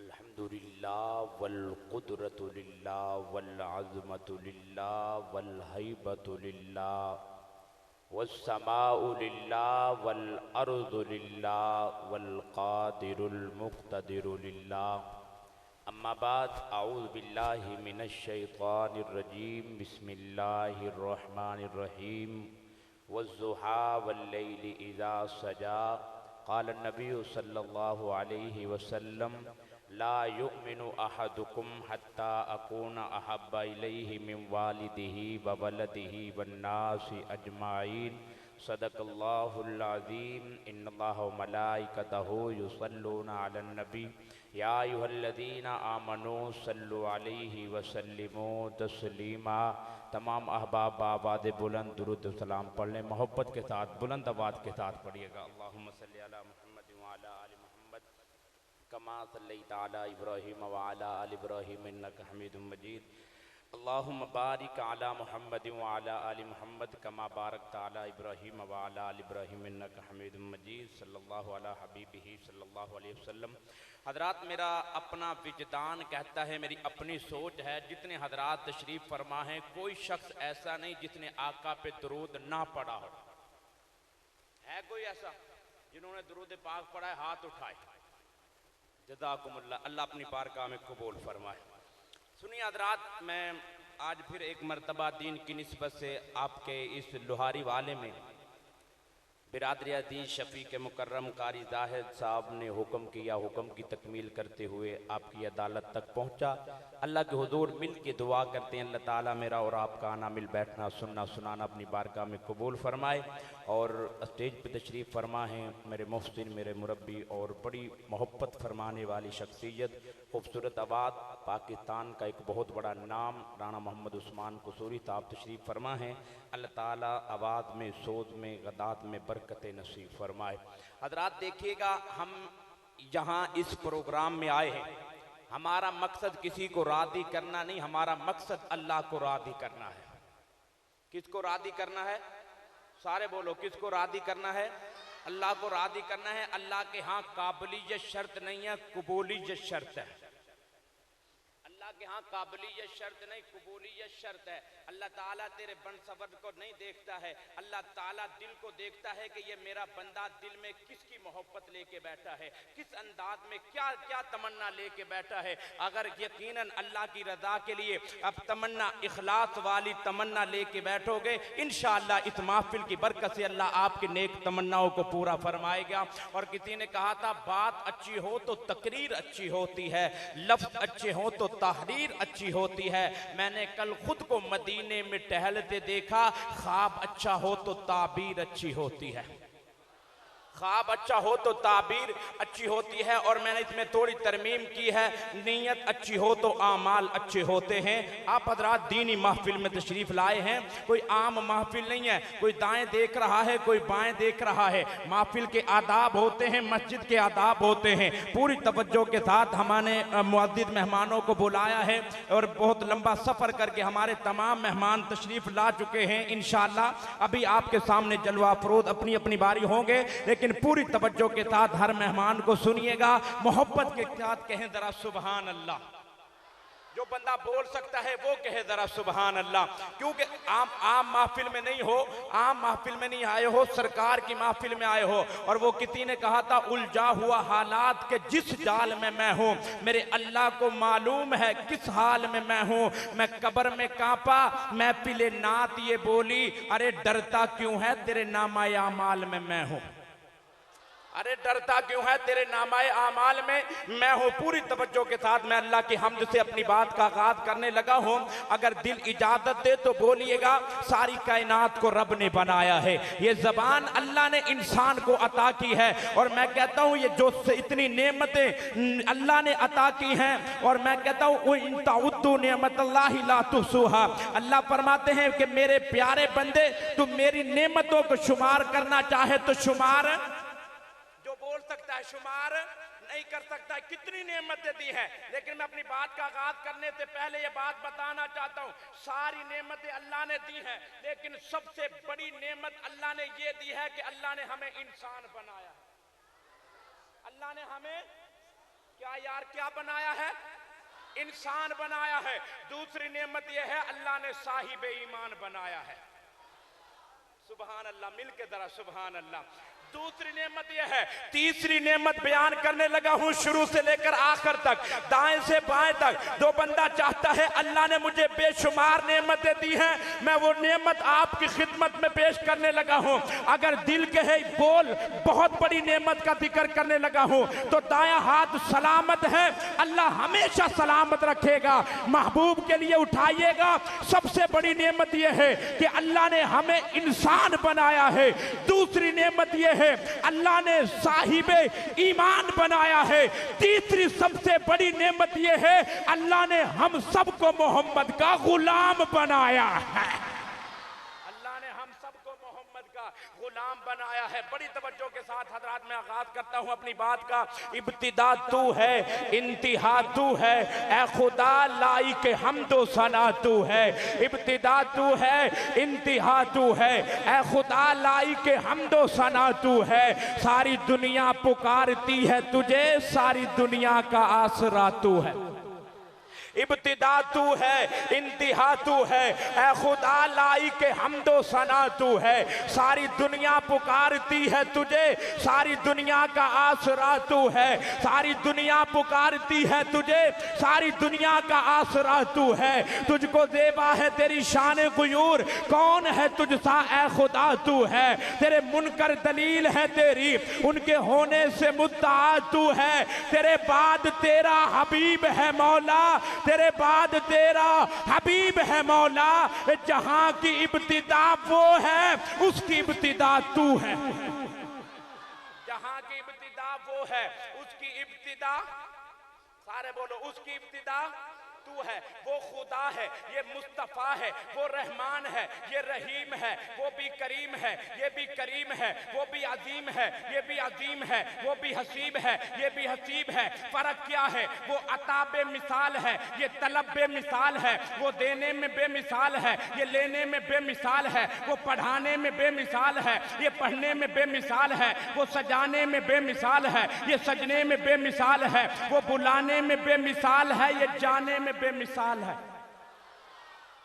अल्हम्दुलिल्लाह वल कुदरतु लिल्लाह वल अज़मतु लिल्लाह वल हैबतु लिल्लाह वस्समाउ लिल्लाह वल अर्ज़ु लिल्लाह वल क़ादिरुल मुक़्तदिरु लिल्लाह। अम्मा बाद अऊज़ु बिल्लाहि मिनश शैतानिर रजीम बिस्मिल्लाहिर रहमानिर रहीम वज़्ज़ुहा वल्लैलि इज़ा सजा क़ाल नबी सल्लल्लाहु अलैहि वसल्लम ला युमिनु अहदुकुम हत्ता अकून अहब्बा इलैहि मिन वालिदिही व वलदिही वन्नासि अजमाइन। सदक़ल्लाहुल अज़ीम। इन्नल्लाहा व मलाइकतहु युसल्लूना अलन नबी या अय्युहल्लज़ीना आमनू सल्लु अलैहि व सल्लिमू तस्लीमा। तमाम अहबाब आवाज़ बुलंद दुरूद व सलाम पढ़ लें, मोहब्बत के साथ बुलंद आवाज़ के साथ पढ़िएगा। अल्लाहुम्मा सल्लि अला मुहम्मद व अला आलि मुहम्मद कमा सल्लैता अला इब्राहीम व अला आलि इब्राहीम इन्नका हमीदुम मजीद। अल्लाहुम्मा बारिक अला मुहम्मद व अला आलि मुहम्मद कमा बारकता अला इब्राहीम व अला आलि इब्राहीम इन्नका हमीदुम मजीद। सल्लल्लाहु अला हबीबिही सल्लल्लाहु अलैहि वसल्लम। हज़रात, मेरा अपना विजदान कहता है, मेरी अपनी सोच है, जितने हज़रात तशरीफ़ फरमा हैं कोई शख्स ऐसा नहीं जिसने आका पे दुरूद ना पढ़ा हो। है कोई ऐसा जिन्होंने दुरूद पाक पढ़ा है? हाथ उठाए। जज़ाकुमुल्लाह, अल्लाह अपनी बारगाह में कबूल फरमाए। सुनिए हज़रात, मैं आज फिर एक मरतबा दीन की निस्बत से आपके इस लोहारी वाले में बिरादरी अज़ीज़ शफ़ीक़ मुकर्रम कारी ज़ाहिद साहब ने हुक्म किया, हुक्म की तकमील करते हुए आपकी अदालत तक पहुँचा। अल्लाह के हुज़ूर मिल के दुआ करते हैं, अल्लाह ताला मेरा और आपका आना मिल बैठना सुनना सुनाना अपनी बारगाह में कबूल फरमाए। और स्टेज पर तशरीफ़ फरमा हैं मेरे मुहसिन, मेरे मुरब्बी और बड़ी मोहब्बत फरमाने वाली शख्सियत, खूबसूरत आवाज़, पाकिस्तान का एक बहुत बड़ा नाम राना मोहम्मद उस्मान कसूरी साहब तशरीफ़ फरमा हैं। अल्लाह ताला आवाज़ में, सोज में, गदात में बरकत नसीब फरमाए। हज़रात देखिएगा, हम यहाँ इस प्रोग्राम में आए हैं, हमारा मकसद किसी को राज़ी करना नहीं, हमारा मकसद अल्लाह को राज़ी करना है। किसको राज़ी करना है? सारे बोलो, किसको राज़ी करना है? अल्लाह को राज़ी करना है। अल्लाह के यहाँ काबिलियत शर्त नहीं है, कबूलियत शर्त है। अल्लाह के यहाँ काबिलियत शर्त नहीं, कबूलियत शर्त है। अल्लाह ताला तेरे बन सवर को नहीं देखता है, अल्लाह ताला दिल को देखता है कि ये मेरा बंदा दिल में किसकी मोहब्बत लेके बैठा है, किस अंदाज में क्या क्या तमन्ना लेके बैठा है। अगर यकीनन अल्लाह की रज़ा के लिए अब तमन्ना इखलास वाली तमन्ना लेके बैठोगे, इंशाअल्लाह इस महफिल की बरकत से अल्लाह आपके नेक तमन्नाओं को पूरा फरमाएगा। और किसी ने कहा था, बात अच्छी हो तो तकरीर अच्छी होती है, लफ्ज़ अच्छे हो तो तहरीर अच्छी होती है। मैंने कल खुद को मदीने में टहलते देखा, ख्वाब अच्छा हो तो ताबीर अच्छी होती है। ख्वाब अच्छा हो तो ताबीर अच्छी होती है। और मैंने इसमें थोड़ी तरमीम की है, नीयत अच्छी हो तो आमाल अच्छे होते हैं। आप हज़रात दीनी महफिल में तशरीफ़ लाए हैं, कोई आम महफिल नहीं है, कोई दाएं देख रहा है कोई बाएं देख रहा है। महफिल के आदाब होते हैं, मस्जिद के आदाब होते हैं। पूरी तवज्जो के साथ हमने मुअज़्ज़िज़ मेहमानों को बुलाया है और बहुत लंबा सफ़र करके हमारे तमाम मेहमान तशरीफ़ ला चुके हैं। इंशाअल्लाह अभी आपके सामने जलवा अफरोज़ अपनी अपनी बारी होंगे, लेकिन पूरी तवज्जो के साथ हर मेहमान को सुनिएगा, मोहब्बत के साथ कहें जरा सुभान अल्लाह। जो बंदा बोल सकता है वो कहे जरा सुभान अल्लाह। क्योंकि आम महफिल में नहीं हो, आम महफिल में नहीं आए हो, सरकार की महफिल में आए हो। और वो किसी ने कहा था, उलझा हुआ हालात के जिस जाल में मैं हूँ, मेरे अल्लाह को मालूम है किस हाल में मैं हूँ। मैं कब्र में कांपा, मैं पिले नात ये बोली, अरे डरता क्यों है तेरे नामाए आमाल में मैं हूँ। अरे डरता क्यों है तेरे नामाए आमाल में मैं हूँ। पूरी तवज्जो के साथ मैं अल्लाह की हम्द से अपनी बात का आगाज करने लगा हूँ। अगर दिल इजाजत दे तो बोलिएगा, सारी कायनात को रब ने बनाया है, ये जबान अल्लाह ने इंसान को अता की है। और मैं कहता हूँ ये जो इतनी नेमतें अल्लाह ने अता की हैं, और मैं कहता हूँ इन ताउद्दू नेमतल्लाहि ला तुहसूहा। अल्लाह फरमाते हैं कि मेरे प्यारे बंदे, तुम मेरी नेमतों को शुमार करना चाहे तो शुमार, बोल सकता है शुमार नहीं कर सकता। कितनी नेमतें दी हैं। लेकिन मैं अपनी बात का आगाज करने से पहले ये बात बताना चाहता हूँ, सारी नेमतें अल्लाह ने दी हैं, लेकिन सबसे बड़ी नेमत अल्लाह ने ये दी है कि अल्लाह ने हमें इंसान बनाया। अल्लाह ने हमें क्या यार क्या बनाया है? इंसान बनाया है। दूसरी नेमत यह है अल्लाह ने साहिब ईमान बनाया है। सुभान अल्लाह, मिल के जरा सुभान अल्लाह। दूसरी नेमत यह है। तीसरी नेमत बयान करने लगा हूं शुरू से लेकर आखिर तक, दाएं से बाएं तक। जो बंदा चाहता है अल्लाह ने मुझे बेशुमार नेमतें दी हैं, मैं वो नेमत आपकी खिदमत में पेश करने लगा हूं। अगर दिल कहे बोल बहुत बड़ी नेमत का जिक्र करने लगा हूं तो दायां हाथ सलामत है, अल्लाह हमेशा सलामत रखेगा। महबूब के लिए उठाइएगा। सबसे बड़ी नेमत यह है कि अल्लाह ने हमें इंसान बनाया है। दूसरी नेमत यह है अल्लाह ने साहिबे ईमान बनाया है। तीसरी सबसे बड़ी नेमत यह है अल्लाह ने हम सबको मोहम्मद का गुलाम बनाया है। अल्लाह ने हम सबको मोहम्मद का गुलाम बनाया है। बड़ी तवज्जो के साथ हजरात मैं आगाज करता हूं अपनी बात का। इब्तिदा तू है, इंतिहा तू है, ए खुदा लाई के हमदो सना तू है। इब्तिदा तू है, इंतिहा तू है, ए खुदा लाई के हमदो सना तू है। सारी दुनिया पुकारती है तुझे, सारी दुनिया का आसरा तू है। इब्तिदा तू है, इंतिहा तू है, ए खुदा लाई के हमदो सना तू है। सारी दुनिया पुकारती है तुझे, सारी दुनिया का आसरा तू है। सारी दुनिया पुकारती है तुझे, सारी दुनिया का आसरा तू है। तुझको देवा है तेरी शान गुयूर, कौन है तुझसा ए खुदा तू है। तेरे मुनकर दलील है तेरी, उनके होने से मुद्दा तू है। तेरे बाद तेरा हबीब है मौला, तेरे बाद तेरा हबीब है मौला। जहां की इब्तिदा वो है, उसकी इब्तिदा तू है। जहां की इब्तिदा वो है, उसकी इब्तिदा, सारे बोलो, उसकी इब्तिदा तू है। वो खुदा है, ये मुस्तफा है, वो रहमान है, ये रहीम है, वो भी करीम है, ये भी करीम है, वो भी अजीम है, ये भी अजीम है, वो भी हसीब है, ये भी हसीब है। फर्क क्या है? वो अता बेमिसाल है, ये तलब बेमिसाल है। वो देने में बेमिसाल है, ये लेने में बेमिसाल है। वो पढ़ाने में बेमिसाल है, ये पढ़ने में बेमिसाल है। वो सजाने में बेमिसाल है, ये सजने में बेमिसाल है। वो बुलाने में बेमिसाल है, ये जाने में बेमिसाल है।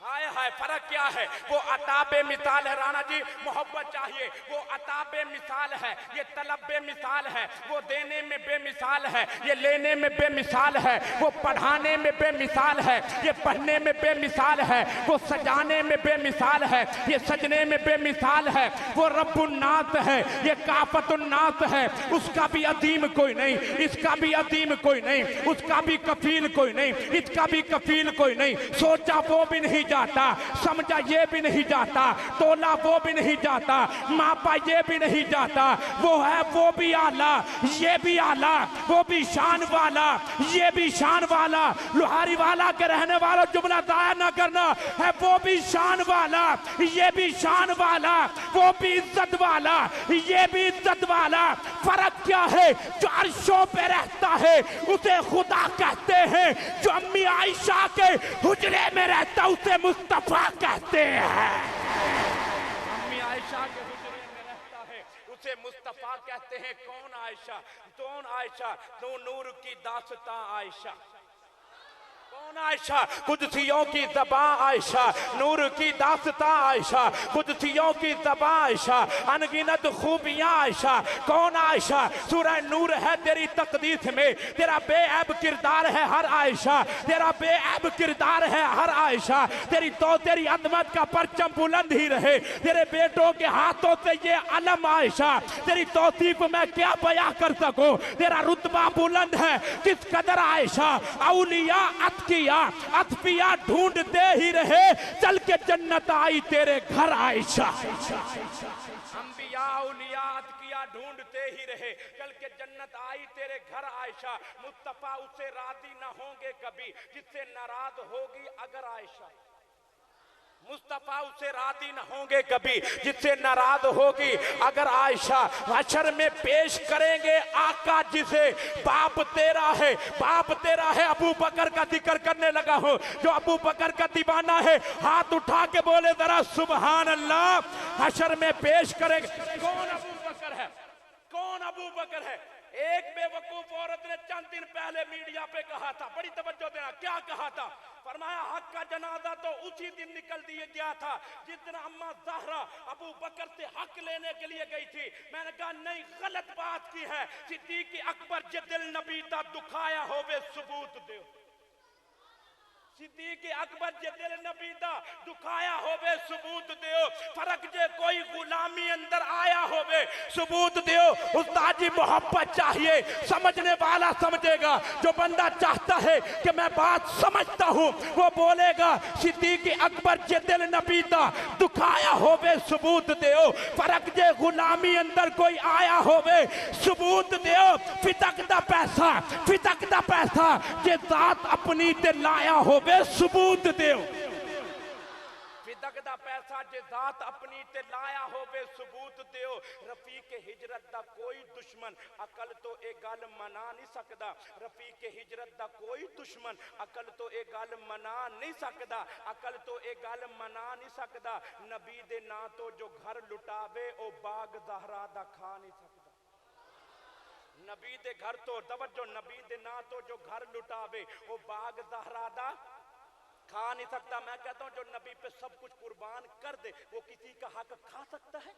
हाय हाय, फर्क क्या है? वो अता बेमिसाल है राणा जी, मोहब्बत चाहिए, वो अता बेमिसाल है, ये तलब बेमिसाल है। वो देने में बेमिसाल है, ये लेने में बेमिसाल है। वो पढ़ाने में बेमिसाल है, ये पढ़ने में बेमिसाल है। वो सजाने में बेमिसाल है, ये सजने में बेमिसाल है। वो रब्बुन्नास है, ये काफतुन्नास है। उसका भी अदीम कोई नहीं, इसका भी अदीम कोई नहीं, उसका भी कफील कोई नहीं, इसका भी कफील कोई नहीं। सोचा वो भी नहीं जाता, समझा ये भी नहीं जाता, तोला वो भी नहीं जाता, मापा ये भी नहीं जाता। वो है वो भी आला, ये भी आला, वो भी शान वाला, ये भी शान वाला। लोहारी वाला के रहने वाला जुमला दाया ना करना है। वो भी शान वाला, ये भी शान वाला, वो भी इज्जत वाला, ये भी इज्जत वाला। फर्क क्या है? जो अर्शों पे रहता है उसे खुदा कहते हैं, जो अम्मी आयशा के हुजरे में रहता उसे मुस्तफा कहते हैं। अम्मी आयशा के हुजरे में रहता है उसे मुस्तफा कहते हैं। कौन आयशा? कौन आयशा? दो नूर की दास्तां आयशा। कौन आयशा? कुदसियों की ज़बां आयशा, नूर की दास्तां आयशा, कुदसियों की ज़बां आयशा, अनगिनत खूबियां आयशा। कौन आयशा? सूरह नूर है तेरी तकदीस में, तेरा बेऐब किरदार है हर आयशा, तेरा बेऐब किरदार है हर आयशा। तेरी अज़मत का परचम बुलंद ही रहे, तेरे बेटों के हाथों से ये अलम आयशा। तेरी तौसीफ में क्या बयां कर सकूं, तेरा रुतबा बुलंद है किस कदर आयशा। औलिया अतकिया अतफिया ढूंढते ही रहे, चल के जन्नत आई तेरे घर आयशा। अंबिया औलिया अतकिया ढूंढते ही रहे, चल के जन्नत आई तेरे घर आयशा। मुस्तफा उससे राजी न होंगे कभी जिससे नाराज होगी अगर आयशा। मुस्तफा उससे राजी न होंगे कभी जिससे नाराज होगी अगर आयशा। हशर में पेश करेंगे आका जिसे बाप तेरा है, बाप तेरा है। अबू बकर का जिक्र करने लगा हूं, जो अबू बकर का दीवाना है हाथ उठा के बोले जरा सुभान अल्लाह। हशर में पेश करेंगे। कौन अबू बकर है? कौन अबू बकर है? एक बेवकूफ औरत ने चंद दिन पहले मीडिया पे कहा था, बड़ी तवज्जो देना, क्या कहा था? फरमाया हक का जनाजा तो उसी दिन निकल दिया गया था जिस दिन अम्मा ज़हरा अबू बकर से हक लेने के लिए गई थी। मैंने कहा नहीं, गलत बात की है। सिद्दीक अकबर जे दिल नबी दा दुखाया होवे सबूत दो। सिद्दीक अकबर जे दिल नबी दा दुखाया होवे सबूत दियो। फर्क जे कोई गुलामी अंदर आया होवे सबूत दियो। उस्ताद जी मोहब्बत चाहिए, समझने वाला समझेगा। जो बंदा चाहता है कि मैं बात समझता हूँ वो बोलेगा सिद्दीक अकबर जे दिल नबी दा दुखाया होवे सबूत दियो। फर्क जे गुलामी अंदर कोई आया होवे सबूत दियो। फितक दा पैसा जे जात अपनी ते लाया होवे सबूत दियो। फिदक दा पैसा जे जात अपनी ते लाया होवे सबूत दियो। रफीक हिजरत दा कोई दुश्मन अकल तो ए गल मना नहीं सकदा। रफीक हिजरत दा कोई दुश्मन अकल तो ए गल मना नहीं सकदा। अकल तो ए गल मना नहीं सकदा। नबी दे ना तो जो घर लुटावे ओ बाग ज़हरा दा खा नहीं सकदा। नबी दे घर तो तवज्जो, नबी दे ना तो जो घर लुटावे वो बाग ज़हरा दा खा नहीं सकता। मैं कहता हूं जो नबी पे सब कुछ कुर्बान कर दे वो किसी का हक खा सकता है?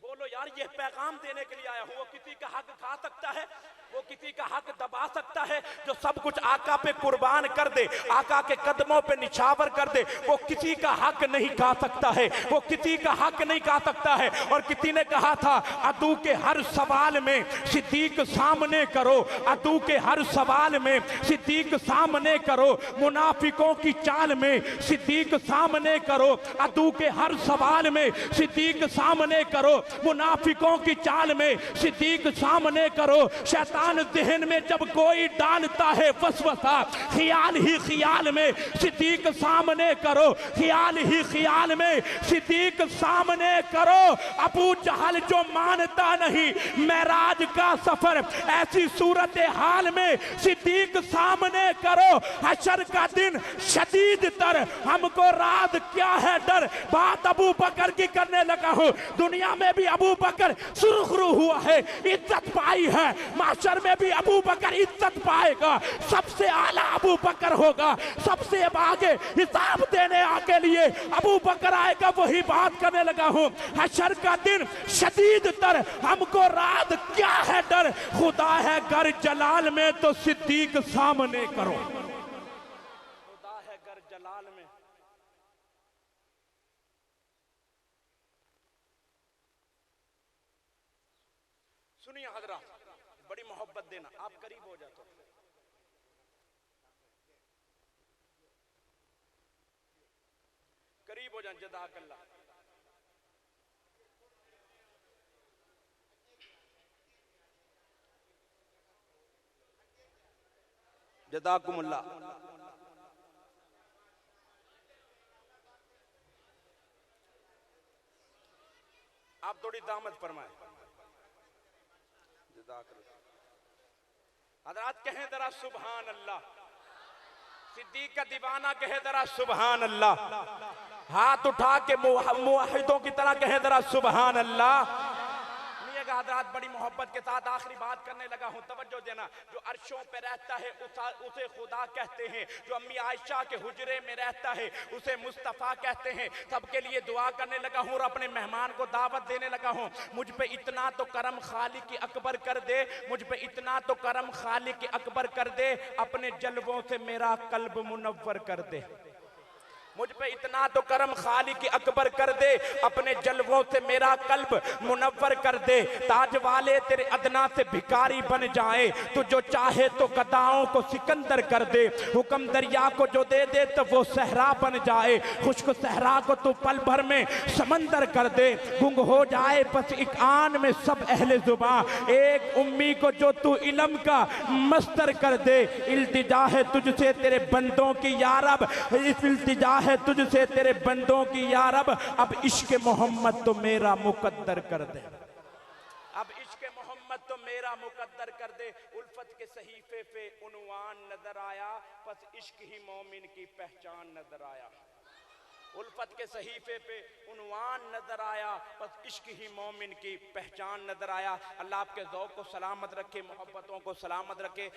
बोलो यार, ये पैगाम देने के लिए आया हूं। वो किसी का हक खा सकता है? वो किसी का हक दबा सकता है? जो सब कुछ आका पे कुर्बान कर दे, आका के कदमों पे निछावर कर दे, वो किसी का हक नहीं खा सकता है। वो किसी का हक नहीं खा सकता है। और किसी ने कहा था अदू के हर सवाल में सिद्दीक सामने करो, अदू के हर सवाल में सिद्दीक सामने करो, मुनाफिकों की चाल में सिद्दीक सामने करो। अदू के हर सवाल में सिद्दीक सामने करो, मुनाफिकों की चाल में सिद्दीक सामने करो। शैतान ज़हन में जब कोई डालता है वसवसा, ख्याल ही ख्याल में सिद्दीक सामने करो, ख्याल ही ख्याल में सिद्दीक सामने करो। अबू जहल जो मानता नहीं मेराज का सफर, ऐसी सूरत हाल में सिद्दीक सामने करो। हशर का दिन शदीद तर, हमको रात क्या है डर। बात अबू बकर की करने लगा हूं। दुनिया में भी अबू बकर सुरखरू हुआ है, इज्जत पाई है। माशर में भी अबू बकर इज्जत पाएगा। सबसे आला अबू बकर होगा। सबसे आगे हिसाब देने आके लिए अबू बकर आएगा। वही बात करने लगा हूं। हशर का दिन शदीद तर, हमको रात क्या है डर। खुदा है घर जलाल में तो सिद्दीक सामने करो। खुदा है घर जलाल में। सुनिए हजरात, बड़ी मोहब्बत देना, आप करीब हो जाते हो। करीब हो जाए, जज़ाकल्लाह। जज़ाकुमुल्लाह। आप थोड़ी दामत फरमाए। हज़रात कहें जरा सुभान अल्लाह। सिद्दीक का दीवाना कहे जरा सुभान अल्लाह। हाथ उठा के मुवाहिदों की तरह कहे जरा सुभान अल्लाह। हज़रात बड़ी मोहब्बत के साथ आखिरी बात करने लगा हूं, तवज्जो देना। जो अर्शों पे रहता है उसे खुदा कहते हैं। जो अम्मी आयशा के हुजरे में रहता है उसे मुस्तफ़ा कहते हैं। सबके लिए दुआ करने लगा हूं और अपने मेहमान को दावत देने लगा हूं। मुझ पे इतना तो करम खालिक अकबर कर दे, मुझ पे इतना तो करम खालिक अकबर कर दे, अपने जलवों से मेरा कल्ब मुनव्वर कर दे। मुझ पे इतना तो करम खालिक अकबर कर दे, अपने जलवों से मेरा कल्ब मुनव्वर कर दे। ताज वाले तेरे अदना से भिखारी बन जाए, तो जो चाहे तो गदाओं को सिकंदर कर दे। हुक्म दरिया को जो दे दे तो वो सहरा बन जाए, खुश्क सहरा को तो पल भर में समंदर कर दे। गुंग हो जाए बस एक आन में सब अहले जुबान, एक उम्मी को जो तू इल्म का मस्तर कर दे। इल्तिजा है तुझसे तेरे बंदों की या रब, इल्तिजा है तुझसे तेरे बंदों की या रब, अब इश्क मोहम्मद तो मेरा मुकद्दर कर दे। अब इश्क मोहम्मद तो मेरा मुकद्दर कर दे। उल्फत के सहीफे पे उन्वान नजर आया, बस इश्क ही मोमिन की पहचान नजर आया। उल्फत के सहीफे पे उन्वान नजर आया, बस इश्क ही मोमिन की पहचान नजर आया। अल्लाह आपके ज़ौक़ को सलामत रखे, मोहब्बतों को सलामत रखे।